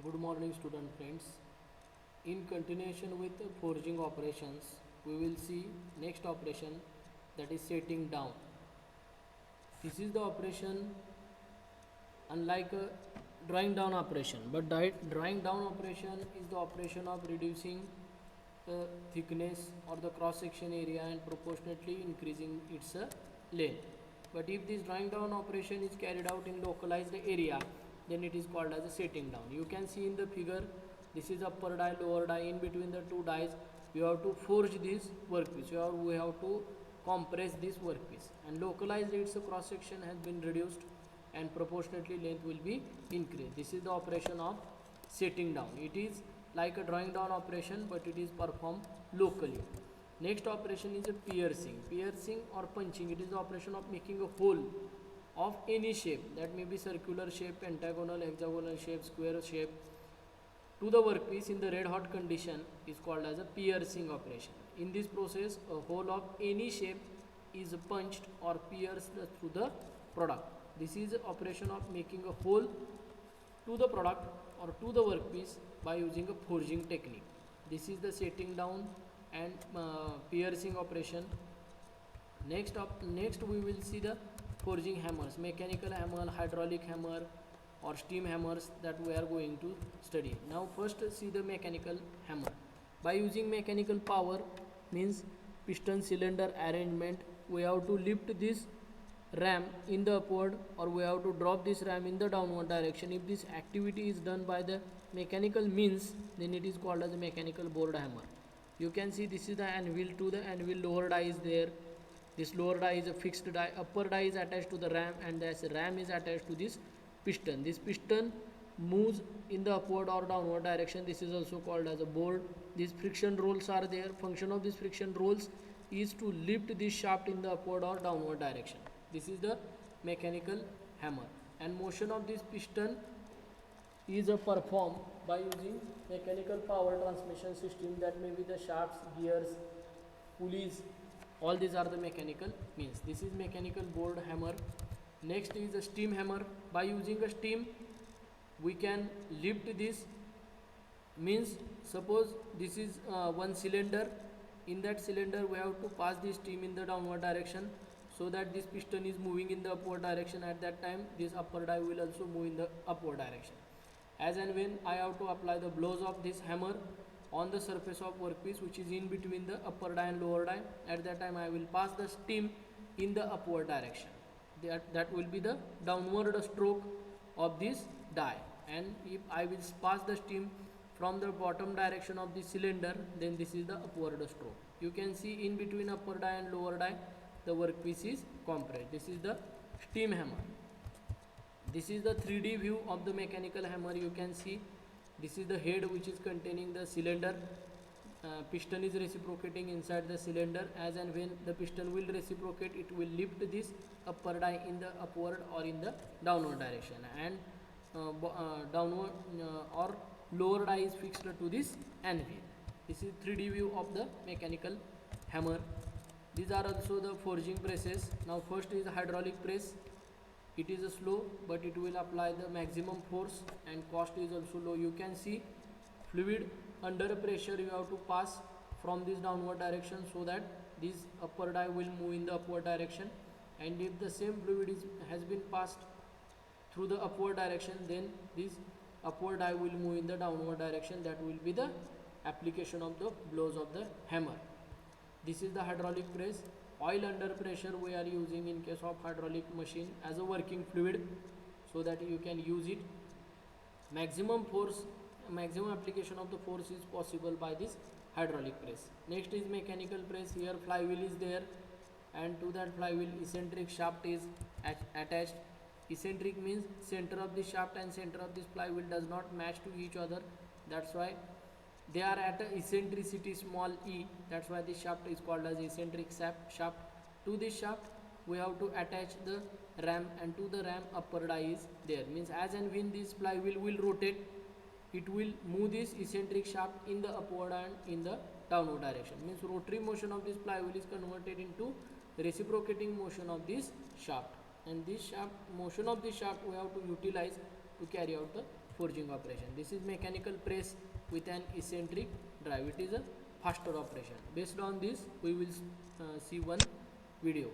Good morning student friends. In continuation with forging operations, we will see next operation, that is setting down. This is the operation unlike a drawing down operation, but drawing down operation is the operation of reducing the thickness or the cross section area and proportionately increasing its length. But if this drawing down operation is carried out in localized area, then it is called as a setting down. You can see in the figure, this is upper die, lower die. In between the two dies, you have to forge this workpiece. We have to compress this workpiece, and localized its cross section has been reduced and proportionately length will be increased. This is the operation of setting down. It is like a drawing down operation, but it is performed locally. Next operation is a piercing. Piercing or punching, it is the operation of making a hole of any shape, that may be circular shape, pentagonal, hexagonal shape, square shape, to the workpiece in the red hot condition is called as a piercing operation. In this process, a hole of any shape is punched or pierced through the product. This is the operation of making a hole to the product or to the workpiece by using a forging technique. This is the setting down and piercing operation. Next we will see the forging hammers, mechanical hammer, hydraulic hammer or steam hammers that we are going to study. Now first see the mechanical hammer. By using mechanical power, means piston cylinder arrangement, we have to lift this ram in the upward or we have to drop this ram in the downward direction. If this activity is done by the mechanical means, then it is called as a mechanical bored hammer. You can see this is the anvil. To the anvil, lower die is there. This lower die is a fixed die, upper die is attached to the ram, and this ram is attached to this piston. This piston moves in the upward or downward direction. This is also called as a board. These friction rolls are there. Function of these friction rolls is to lift this shaft in the upward or downward direction. This is the mechanical hammer, and motion of this piston is performed by using mechanical power transmission system, that may be the shafts, gears, pulleys. All these are the mechanical means. This is mechanical bored hammer. Next is a steam hammer. By using a steam, we can lift this, means suppose this is one cylinder. In that cylinder we have to pass the steam in the downward direction, so that this piston is moving in the upward direction. At that time this upper die will also move in the upward direction. As and when I have to apply the blows of this hammer on the surface of workpiece which is in between the upper die and lower die, at that time I will pass the steam in the upward direction. That will be the downward stroke of this die, and if I will pass the steam from the bottom direction of the cylinder, then this is the upward stroke. You can see in between upper die and lower die the workpiece is compressed. This is the steam hammer. This is the 3D view of the mechanical hammer. You can see this is the head which is containing the cylinder. Piston is reciprocating inside the cylinder. As and when the piston will reciprocate, it will lift this upper die in the upward or in the downward direction, and downward or lower die is fixed to this anvil. This is 3D view of the mechanical hammer. These are also the forging presses. Now first is hydraulic press. It is a slow, but it will apply the maximum force, and cost is also low. You can see fluid under pressure you have to pass from this downward direction, so that this upper die will move in the upward direction, and if the same fluid has been passed through the upward direction, then this upward die will move in the downward direction. That will be the application of the blows of the hammer. This is the hydraulic press. Oil under pressure we are using in case of hydraulic machine as a working fluid, so that you can use it. Maximum application of the force is possible by this hydraulic press. Next is mechanical press. Here flywheel is there, and to that flywheel eccentric shaft is attached. Eccentric means center of the shaft and center of this flywheel does not match to each other. That's why they are at a eccentricity small e. That's why this shaft is called as eccentric shaft. To this shaft we have to attach the ram, and to the ram upper die is there. Means as and when this flywheel will rotate, it will move this eccentric shaft in the upward and in the downward direction. Means rotary motion of this flywheel is converted into reciprocating motion of this shaft, and this shaft motion of this shaft we have to utilize to carry out the forging operation. This is mechanical press with an eccentric drive. It is a faster operation. Based on this, we will see one video.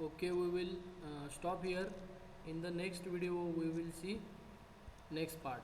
Okay, we will stop here. In the next video we will see next part.